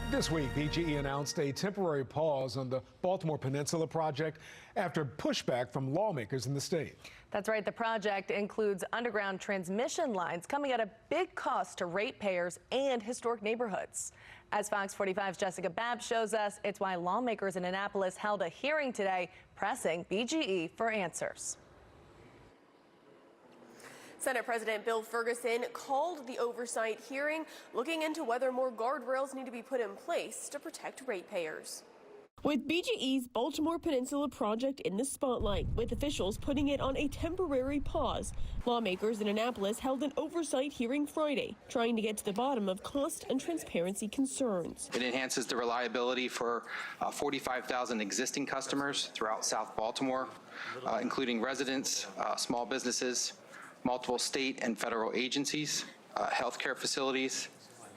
This week, BGE announced a temporary pause on the Baltimore Peninsula Project after pushback from lawmakers in the state. That's right. The project includes underground transmission lines coming at a big cost to ratepayers and historic neighborhoods. As Fox 45's Jessica Babb shows us, it's why lawmakers in Annapolis held a hearing today pressing BGE for answers. Senate President Bill Ferguson called the oversight hearing, looking into whether more guardrails need to be put in place to protect ratepayers. With BGE's Baltimore Peninsula Project in the spotlight, with officials putting it on a temporary pause, lawmakers in Annapolis held an oversight hearing Friday, trying to get to the bottom of cost and transparency concerns. It enhances the reliability for 45,000 existing customers throughout South Baltimore, including residents, small businesses, multiple state and federal agencies, healthcare facilities,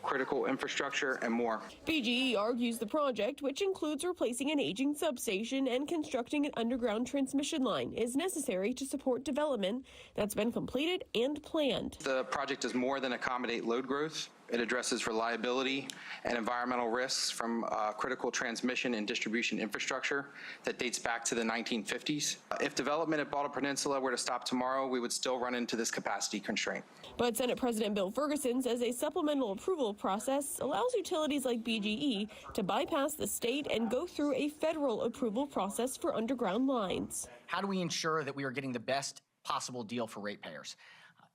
critical infrastructure, and more. BGE argues the project, which includes replacing an aging substation and constructing an underground transmission line, is necessary to support development that's been completed and planned. The project does more than accommodate load growth. It addresses reliability and environmental risks from critical transmission and distribution infrastructure that dates back to the 1950s. If development at Baltimore Peninsula were to stop tomorrow, we would still run into this capacity constraint. But Senate President Bill Ferguson says a supplemental approval process allows utilities like BGE to bypass the state and go through a federal approval process for underground lines. How do we ensure that we are getting the best possible deal for ratepayers?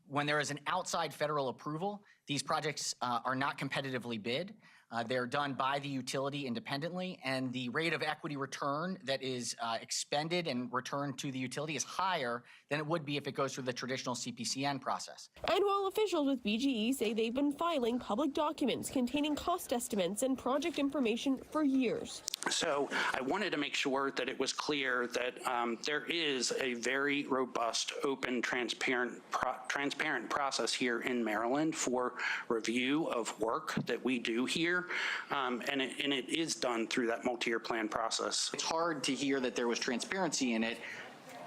When there is an outside federal approval, these projects are not competitively bid. They're done by the utility independently, and the rate of equity return that is expended and returned to the utility is higher than it would be if it goes through the traditional CPCN process. And while officials with BGE say they've been filing public documents containing cost estimates and project information for years. So I wanted to make sure that it was clear that there is a very robust, open, transparent process here in Maryland for review of work that we do here, and it is done through that multi-year plan process. It's hard to hear that there was transparency in it.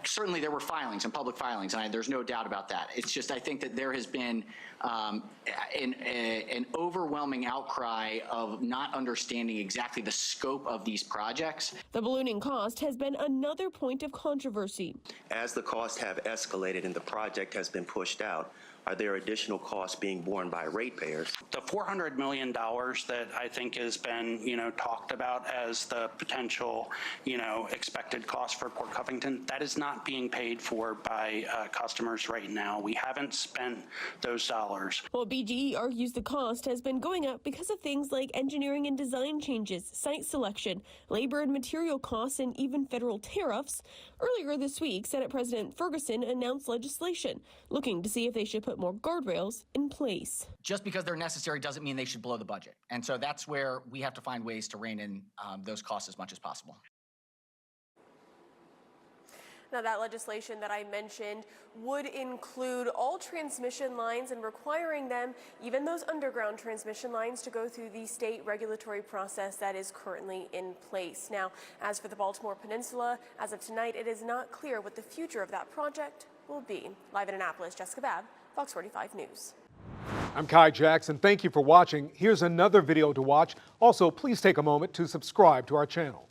Certainly there were filings and public filings, and there's no doubt about that. It's just I think that there has been an overwhelming outcry of not understanding exactly the scope of these projects. The ballooning cost has been another point of controversy. As the costs have escalated and the project has been pushed out, are there additional costs being borne by ratepayers? The $400 million that I think has been, talked about as the potential, expected cost for Port Covington, that is not being paid for by customers right now. We haven't spent those dollars. Well, BGE argues the cost has been going up because of things like engineering and design changes, site selection, labor and material costs, and even federal tariffs. Earlier this week, Senate President Ferguson announced legislation looking to see if they should put more guardrails in place. Just because they're necessary doesn't mean they should blow the budget. And so that's where we have to find ways to rein in those costs as much as possible. Now, that legislation that I mentioned would include all transmission lines and requiring them, even those underground transmission lines, to go through the state regulatory process that is currently in place. Now, as for the Baltimore Peninsula, as of tonight, it is not clear what the future of that project will be. Live in Annapolis, Jessica Babb, Fox 45 News. I'm Kai Jackson. Thank you for watching. Here's another video to watch. Also, please take a moment to subscribe to our channel.